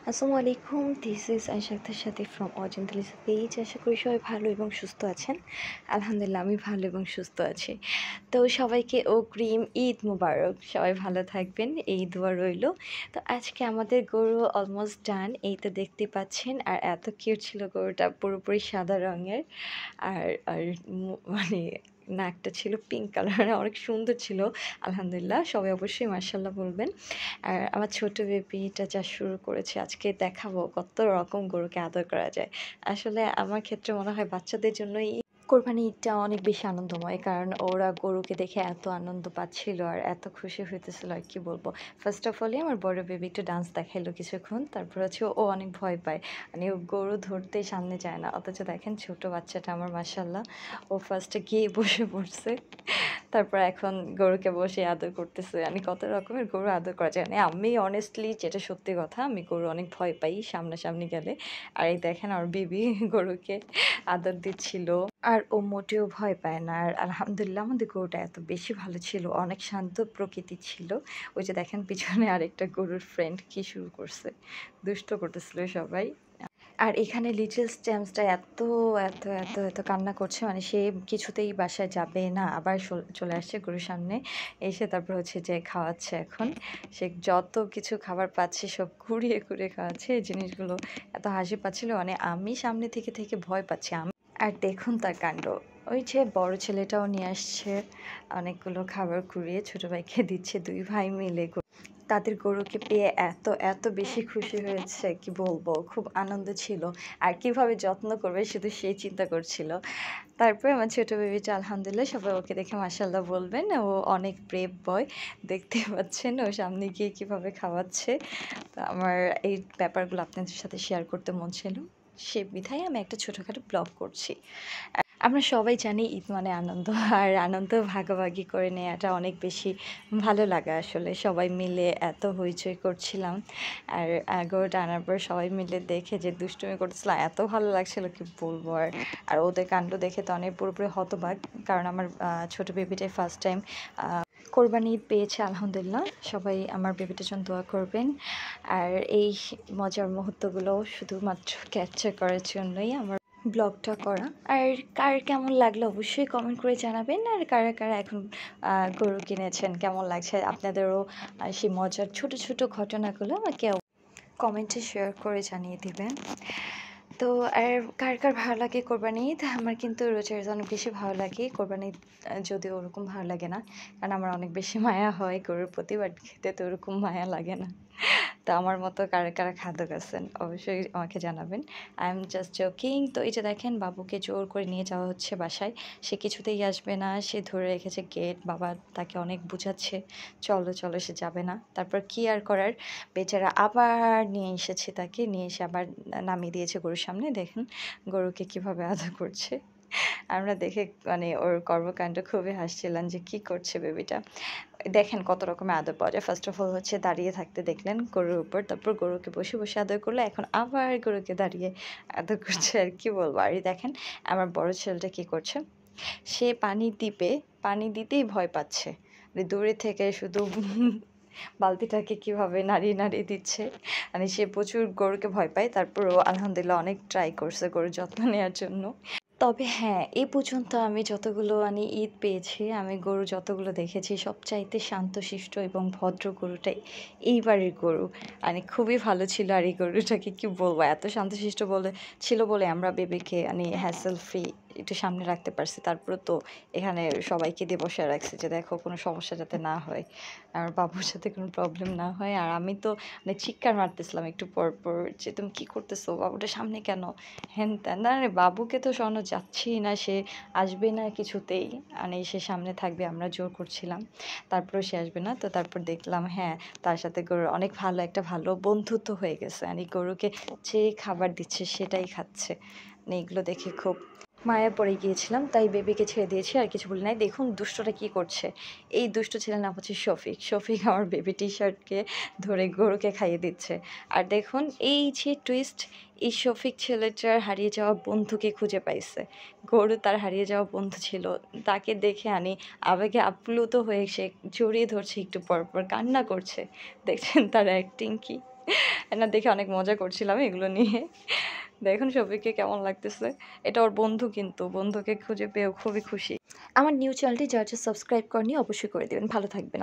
আসসালামু আলাইকুম, this is আশাক্তার সাথে ফ্রম অজন্তালিস পেজ। আশা করি সবাই ভালো এবং সুস্থ আছেন। আলহামদুলিল্লাহ আমি ভালো এবং সুস্থ আছি। তো সবাইকে অগ্রিম ঈদ মুবারক। সবাই ভালো থাকবেন, এই দোয়া রইল। তো আজকে আমাদের গরু অলমোস্ট ডান, এই তো দেখতে পাচ্ছেন। আর এত কিউট ছিল গরুটা, পুরোপুরি সাদা রঙের। আর আর মানে নাকটা ছিল পিঙ্ক কালার, অনেক সুন্দর ছিল। আলহামদুলিল্লাহ, সবাই অবশ্যই মাশাআল্লাহ বলবেন। আর আমার ছোট বেবিটা যা শুরু করেছে, আজকে দেখাবো কত রকম গরুকে আদর করা যায়। আসলে আমার ক্ষেত্রে মনে হয় বাচ্চাদের জন্যই কোরবানি ঈদটা অনেক বেশি আনন্দময়, কারণ ওরা গরুকে দেখে এত আনন্দ পাচ্ছিল আর এত খুশি হইতেছিল, আর কি বলবো। ফার্স্ট অফ অলই আমার বড় বেবি একটু ডান্স দেখাইলো কিছুক্ষণ, তারপর হচ্ছে ও অনেক ভয় পায়, মানে ও গরু ধরতেই সামনে যায় না। অথচ দেখেন ছোট বাচ্চাটা আমার মাশাল্লাহ, ও ফার্স্টে গিয়ে বসে পড়ছে, তারপর এখন গরুকে বসে আদর করতেছে। আমি কত রকমের গরু আদর করা যায়, মানে আমি অনেস্টলি যেটা সত্যি কথা, আমি গরু অনেক ভয় পাই সামনাসামনি গেলে। আর এই দেখেন আমার বেবি গরুকে আদর দিচ্ছিল, আর ও মোটেও ভয় পায় না। আর আলহামদুলিল্লাহ আমাদের গরুটা এত বেশি ভালো ছিল, অনেক শান্ত প্রকৃতির ছিল। ওই যে দেখেন পিছনে আরেকটা গরুর ফ্রেন্ড কি শুরু করছে, দুষ্ট করতেছিল সবাই। আর এখানে লিটল স্ট্যাম্পসটা এত এত এত এত কান্না করছে, মানে সে কিছুতেই বাসায় যাবে না, আবার চলে আসছে গরুর সামনে এসে, তারপর হচ্ছে যে খাওয়াচ্ছে। এখন সে যত কিছু খাবার পাচ্ছে সব ঘুরিয়ে ঘুরিয়ে খাওয়াচ্ছে। এই জিনিসগুলো এত হাসি পাচ্ছিল, মানে আমি সামনে থেকে থেকে ভয় পাচ্ছি আমি। আর দেখুন তার কাণ্ড, ওই যে বড় ছেলেটাও নিয়ে আসছে অনেকগুলো খাবার কুড়িয়ে, ছোটো ভাইকে দিচ্ছে, দুই ভাই মিলে তাদের গরুকে পেয়ে এত এত বেশি খুশি হয়েছে, কি বলবো, খুব আনন্দ ছিল। আর কিভাবে যত্ন করবে শুধু সেই চিন্তা করছিল। তারপরে আমার ছোটো বেবিটা আলহামদুলিল্লাহ, সবাই ওকে দেখে মাশাল্লাহ বলবেন, ও অনেক ব্রেভ বয়। দেখতে পাচ্ছেন ও সামনে গিয়ে কীভাবে খাওয়াচ্ছে। তো আমার এই ব্যাপারগুলো আপনাদের সাথে শেয়ার করতে মন ছিল, সে বিধায় আমি একটা ছোটোখাটো ব্লগ করছি। আমরা সবাই জানি ঈদ মানে আনন্দ, আর আনন্দ ভাগাভাগি করে নেওয়াটা অনেক বেশি ভালো লাগে। আসলে সবাই মিলে এত হইচই করছিলাম, আর গরুটা আনার পর সবাই মিলে দেখে যে দুষ্টুমি করতেছিলাম, এত ভালো লাগছিল কি বলবো। আর ওদের কাণ্ড দেখে তো অনেক পুরোপুরি হতবাক, কারণ আমার ছোটো বেবিটাই ফার্স্ট টাইম কোরবানি ঈদ পেয়েছে। আলহামদুলিল্লাহ, সবাই আমার বেবিটার জন্য দোয়া করবেন। আর এই মজার মুহূর্তগুলো শুধুমাত্র ক্যাপচার করার জন্যই আমার ব্লগটা করা। আর কার কেমন লাগলো অবশ্যই কমেন্ট করে জানাবেন। আর কারা কারা এখন গরু কিনেছেন, কেমন লাগছে আপনাদেরও সেই মজার ছোট ছোট ঘটনাগুলো আমাকে কমেন্টে শেয়ার করে জানিয়ে দিবেন। তো আর কার কার ভালো লাগে কোরবানি ঈদ? আমার কিন্তু রোজার ঈদ অনেক বেশি ভালো লাগে, কোরবানি ঈদ যদিও ওরকম ভালো লাগে না, কারণ আমার অনেক বেশি মায়া হয় গরুর প্রতি, বাট খেতে তো ওরকম মায়া লাগে না। তো আমার মতো কারা কারা খাদক আছেন অবশ্যই আমাকে জানাবেন। I am just joking. তো এই যে দেখেন বাবুকে জোর করে নিয়ে যাওয়া হচ্ছে বাসায়, সে কিছুতেই আসবে না, সে ধরে রেখেছে গেট। বাবা তাকে অনেক বুঝাচ্ছে, চলো চলো, সে যাবে না। তারপর কি আর করার, বেচারা আবার নিয়ে এসেছে, তাকে নিয়ে এসে আবার নামিয়ে দিয়েছে গরুর সামনে। দেখেন গরুকে কিভাবে আদর করছে, আমরা দেখে মানে ওর কর্মকাণ্ড খুবই হাসছিলাম যে কি করছে বেবিটা। দেখেন কত রকমের আদর পাওয়া যায়। ফার্স্ট অফ অল হচ্ছে দাঁড়িয়ে থাকতে দেখলেন গরুর উপর, তারপর গরুকে বসে বসে আদর করলো, এখন আবার গরুকে দাঁড়িয়ে আদর করছে। আর কি বলবো। আর দেখেন আমার বড় ছেলেটা কি করছে, সে পানি দিবে, পানি দিতেই ভয় পাচ্ছে, দূরে থেকে শুধু বালতিটাকে কিভাবে নাড়িয়ে নাড়িয়ে দিচ্ছে, মানে সে প্রচুর গরুকে ভয় পায়। তারপরও আলহামদুলিল্লাহ অনেক ট্রাই করছে গরুর যত্ন নেওয়ার জন্য। তবে হ্যাঁ, এই পর্যন্ত আমি যতগুলো মানে ঈদ পেয়েছি, আমি গরু যতগুলো দেখেছি, সবচাইতে শান্তশিষ্ট এবং ভদ্র গরুটাই এইবারের গরু। মানে খুবই ভালো ছিল। আর এই গরুটাকে কি বলবো, এত শান্তশিষ্ট ছিল বলে আমরা বেবিকে মানে হ্যাসেল ফ্রি একটু সামনে রাখতে পারছি। তারপরে তো এখানে সবাইকে দিয়ে বসে রাখছে যে দেখো কোনো সমস্যা যাতে না হয়, আমার বাবুর সাথে কোনো প্রবলেম না হয়। আর আমি তো মানে চিৎকার মারতেছিলাম একটু পর পর যে তুমি কী করতেছো, বাবুটা সামনে কেন, হ্যান ত্যান। না রে, বাবুকে তো সরানো যাচ্ছেই না, সে আসবে না কিছুতেই, মানে সে সামনে থাকবে, আমরা জোর করছিলাম, তারপরেও সে আসবে না। তো তারপর দেখলাম হ্যাঁ, তার সাথে গরুর অনেক ভালো একটা ভালো বন্ধুত্ব হয়ে গেছে, মানে গরুকে যে খাবার দিচ্ছে সেটাই খাচ্ছে। মানে এগুলো দেখে খুব মায়া পড়ে গিয়েছিলাম, তাই বেবিকে ছেড়ে দিয়েছি, আর কিছু বলি নাই। দেখুন দুষ্টটা কি করছে, এই দুষ্ট ছেলের নাম হচ্ছে শফিক। শফিক আমার বেবি টি শার্টকে ধরে গরুকে খাইয়ে দিচ্ছে। আর দেখুন এই যে টুইস্ট, এই শফিক ছেলেটার হারিয়ে যাওয়া বন্ধুকে খুঁজে পাইছে। গরু তার হারিয়ে যাওয়া বন্ধু ছিল, তাকে দেখে আবেগে আপ্লুত হয়ে সে জড়িয়ে ধরছে, একটু পর পর কান্না করছে। দেখছেন তার অ্যাক্টিং কি। না দেখে অনেক মজা করছিলাম এগুলো নিয়ে। দেখুন সবাইকে কেমন লাগতেছে। এটা ওর বন্ধু, কিন্তু বন্ধুকে খুঁজে পেয়েও খুবই খুশি। আমার নিউ চ্যানেলটি যারা সাবস্ক্রাইব করেনি অবশ্যই করে দেবেন। ভালো থাকবেন।